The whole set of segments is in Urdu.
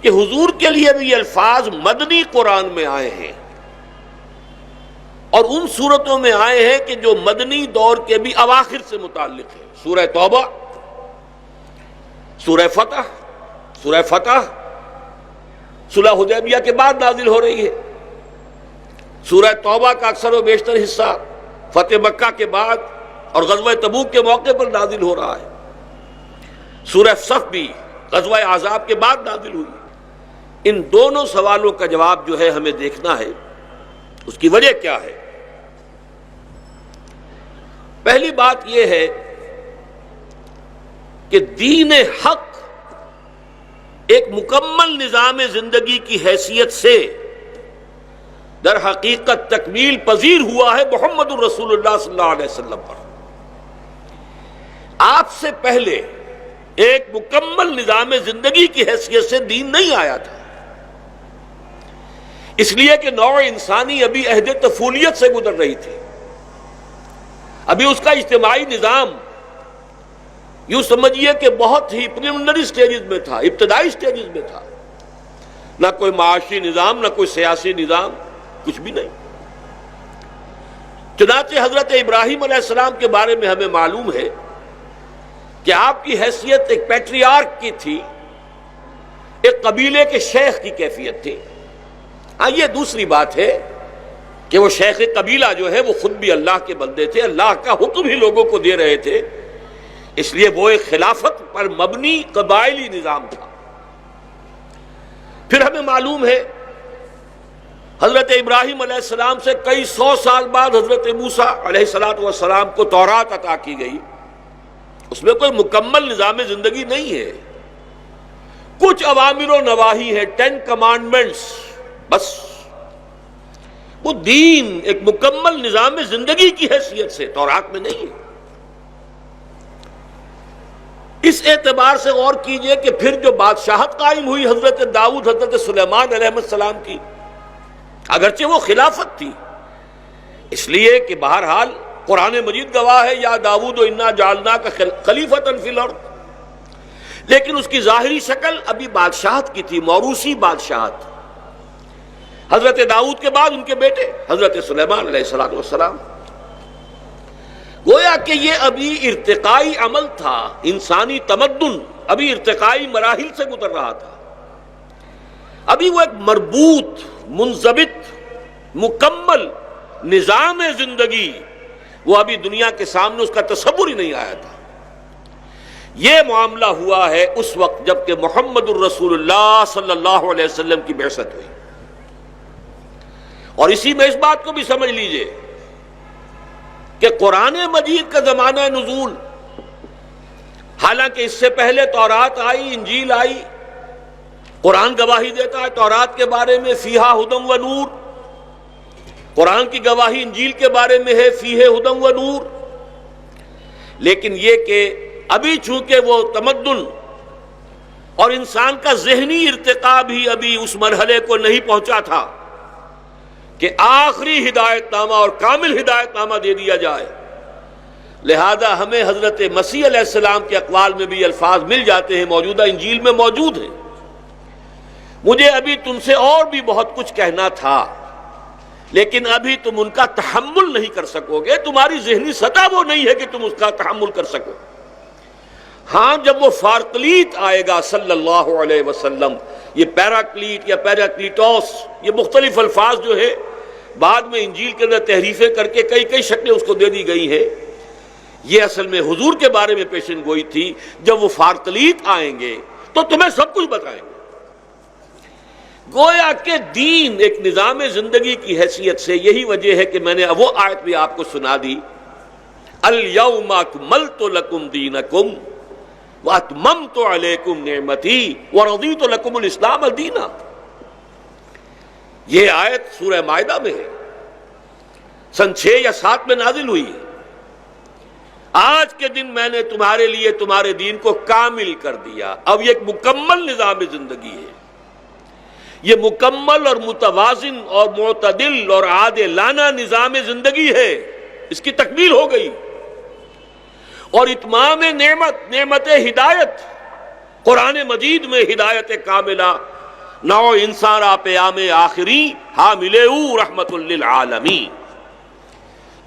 کہ حضور کے لیے بھی یہ الفاظ مدنی قرآن میں آئے ہیں، اور ان صورتوں میں آئے ہیں کہ جو مدنی دور کے بھی اواخر سے متعلق ہیں۔ سورہ توبہ، سورہ فتح صلح حدیبیہ کے بعد نازل ہو رہی ہے۔ سورہ توبہ کا اکثر و بیشتر حصہ فتح مکہ کے بعد اور غزوہ تبوک کے موقع پر نازل ہو رہا ہے۔ سورہ صف بھی غزوہ احزاب کے بعد نازل ہوئی۔ ان دونوں سوالوں کا جواب جو ہے ہمیں دیکھنا ہے، اس کی وجہ کیا ہے۔ پہلی بات یہ ہے کہ دین حق ایک مکمل نظام زندگی کی حیثیت سے در حقیقت تکمیل پذیر ہوا ہے محمد الرسول اللہ صلی اللہ علیہ وسلم پر۔ آپ سے پہلے ایک مکمل نظام زندگی کی حیثیت سے دین نہیں آیا تھا، اس لیے کہ نوع انسانی ابھی عہد طفولیت سے گزر رہی تھی، ابھی اس کا اجتماعی نظام یوں سمجھیے کہ بہت ہی پریلیمنری سٹیجز میں تھا، ابتدائی سٹیجز میں تھا، نہ کوئی معاشی نظام، نہ کوئی سیاسی نظام، کچھ بھی نہیں۔ چنانچہ حضرت ابراہیم علیہ السلام کے بارے میں ہمیں معلوم ہے کہ آپ کی حیثیت ایک پیٹریارک کی تھی، ایک قبیلے کے شیخ کی کیفیت تھی۔ ہاں، یہ دوسری بات ہے کہ وہ شیخ قبیلہ جو ہے وہ خود بھی اللہ کے بندے تھے، اللہ کا حکم ہی لوگوں کو دے رہے تھے، اس لیے وہ ایک خلافت پر مبنی قبائلی نظام تھا۔ پھر ہمیں معلوم ہے حضرت ابراہیم علیہ السلام سے کئی سو سال بعد حضرت موسیٰ علیہ السلام کو تورات عطا کی گئی، اس میں کوئی مکمل نظام زندگی نہیں ہے، کچھ اوامر و نواہی ہے، 10 کمانڈمنٹس، بس۔ وہ دین ایک مکمل نظام زندگی کی حیثیت سے تورات میں نہیں ہے۔ اس اعتبار سے غور کیجئے کہ پھر جو بادشاہت قائم ہوئی حضرت داؤد، حضرت سلیمان علیہ السلام کی، اگرچہ وہ خلافت تھی، اس لیے کہ بہرحال قرآن مجید گواہ ہے، یا داؤد انا جعلناک خلیفۃ فی الارض، لیکن اس کی ظاہری شکل ابھی بادشاہت کی تھی، موروثی بادشاہت۔ حضرت داؤد کے بعد ان کے بیٹے حضرت سلیمان علیہ السلام، گویا کہ یہ ابھی ارتقائی عمل تھا، انسانی تمدن ابھی ارتقائی مراحل سے گزر رہا تھا، ابھی وہ ایک مربوط، منضبط، مکمل نظام زندگی وہ ابھی دنیا کے سامنے اس کا تصور ہی نہیں آیا تھا۔ یہ معاملہ ہوا ہے اس وقت جب کہ محمد الرسول اللہ صلی اللہ علیہ وسلم کی بعثت ہوئی، اور اسی میں اس بات کو بھی سمجھ لیجئے کہ قرآن مجید کا زمانہ نزول، حالانکہ اس سے پہلے تورات آئی، انجیل آئی، قرآن گواہی دیتا ہے تورات کے بارے میں فیہا ہدی و نور، قرآن کی گواہی انجیل کے بارے میں ہے فیہ ہدی و نور، لیکن یہ کہ ابھی چونکہ وہ تمدن اور انسان کا ذہنی ارتقاء بھی ابھی اس مرحلے کو نہیں پہنچا تھا کہ آخری ہدایت نامہ اور کامل ہدایت نامہ دے دیا جائے، لہذا ہمیں حضرت مسیح علیہ السلام کے اقوال میں بھی الفاظ مل جاتے ہیں، موجودہ انجیل میں موجود ہیں۔ مجھے ابھی تم سے اور بھی بہت کچھ کہنا تھا، لیکن ابھی تم ان کا تحمل نہیں کر سکو گے، تمہاری ذہنی سطح وہ نہیں ہے کہ تم اس کا تحمل کر سکو۔ ہاں، جب وہ فارکلیت آئے گا صلی اللہ علیہ وسلم، یہ پیراکلیٹ یا پیراکلیٹوس، یہ مختلف الفاظ جو ہے بعد میں انجیل کے اندر تحریفیں کر کے کئی شکلیں اس کو دے دی گئی ہیں، یہ اصل میں حضور کے بارے میں پیشن گوئی تھی۔ جب وہ فارکلیت آئیں گے تو تمہیں سب کچھ بتائیں گے۔ گویا کہ دین ایک نظام زندگی کی حیثیت سے، یہی وجہ ہے کہ میں نے وہ آیت بھی آپ کو سنا دی، الیوم اکملت لکم دینکم واتممت علیکم نعمتی ورضیت لکم الاسلام دینا۔ یہ آیت سورہ مائدہ میں ہے، سن 6 یا 7 میں نازل ہوئی ہے۔ آج کے دن میں نے تمہارے لیے تمہارے دین کو کامل کر دیا۔ اب یہ ایک مکمل نظام زندگی ہے، یہ مکمل اور متوازن اور معتدل اور عادلانہ نظام زندگی ہے، اس کی تکمیل ہو گئی۔ اور اتمام نعمت، نعمت ہدایت، قرآن مجید میں ہدایت کاملہ نو انسان پیام آخری حامل او رحمت للعالمین۔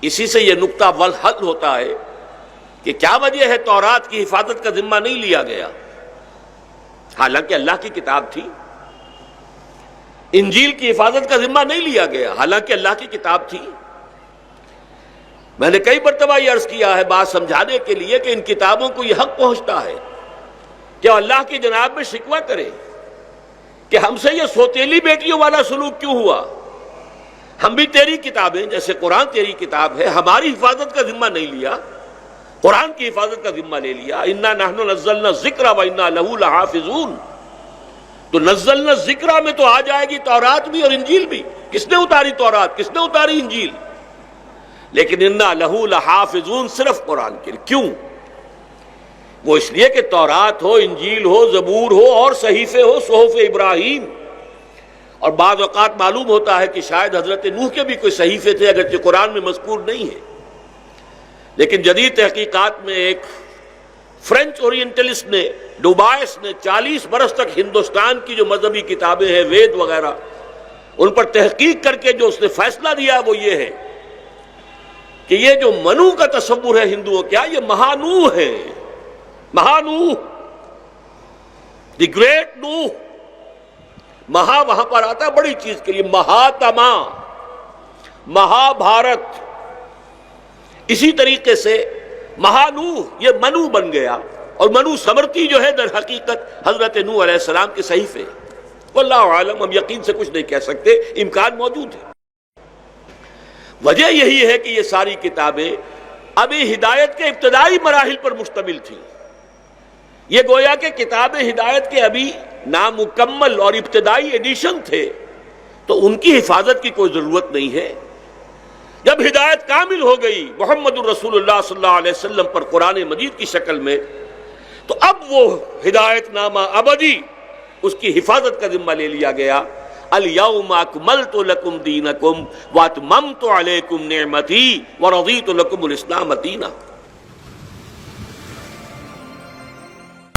اسی سے یہ نقطہ حل ہوتا ہے کہ کیا وجہ ہے تورات کی حفاظت کا ذمہ نہیں لیا گیا، حالانکہ اللہ کی کتاب تھی۔ انجیل کی حفاظت کا ذمہ نہیں لیا گیا، حالانکہ اللہ کی کتاب تھی۔ میں نے کئی مرتبہ یہ عرض کیا ہے بات سمجھانے کے لیے کہ ان کتابوں کو یہ حق پہنچتا ہے کہ اللہ کی جناب میں شکوہ کرے کہ ہم سے یہ سوتیلی بیٹیوں والا سلوک کیوں ہوا۔ ہم بھی تیری کتابیں، جیسے قرآن تیری کتاب ہے، ہماری حفاظت کا ذمہ نہیں لیا، قرآن کی حفاظت کا ذمہ لے لیا۔ انا نحن نزلنا الذکر وانا لہ لحافظون، تو نزلنا الذکر میں تو آ جائے گی تورات بھی اور انجیل بھی۔ کس نے اتاری تورات، کس نے اتاری انجیل؟ لیکن انا لہ لحافظون صرف قرآن کے لیے۔ کیوں؟ وہ اس لیے کہ تورات ہو، انجیل ہو، زبور ہو اور صحیفے ہو، صحف ابراہیم، اور بعض اوقات معلوم ہوتا ہے کہ شاید حضرت نوح کے بھی کوئی صحیفے تھے، اگرچہ قرآن میں مذکور نہیں ہے۔ لیکن جدید تحقیقات میں ایک فرینچ اورینٹلسٹ نے، ڈوبائس نے 40 برس تک ہندوستان کی جو مذہبی کتابیں ہیں، وید وغیرہ، ان پر تحقیق کر کے جو اس نے فیصلہ دیا وہ یہ ہے کہ یہ جو منو کا تصور ہے ہندوؤں کیا، یہ مہانوح ہے، مہانوح، دی گریٹ نوح۔ مہا وہاں پر آتا ہے بڑی چیز کے لیے، مہاتما، مہابھارت۔ اسی طریقے سے مہانوح یہ منو بن گیا، اور منو سمرتی جو ہے در حقیقت حضرت نوح علیہ السلام کے صحیفے۔ واللہ عالم، ہم یقین سے کچھ نہیں کہہ سکتے، امکان موجود ہے۔ وجہ یہی ہے کہ یہ ساری کتابیں ابھی ہدایت کے ابتدائی مراحل پر مشتمل تھیں۔ یہ گویا کہ کتاب ہدایت کے ابھی نامکمل اور ابتدائی ایڈیشن تھے، تو ان کی حفاظت کی کوئی ضرورت نہیں ہے۔ جب ہدایت کامل ہو گئی محمد الرسول اللہ صلی اللہ علیہ وسلم پر قرآن مجید کی شکل میں، تو اب وہ ہدایت نامہ ابدی، اس کی حفاظت کا ذمہ لے لیا گیا۔ الیوم اکملت لکم دینکم واتممت علیکم نعمتی ورضیت لکم الاسلام دینا۔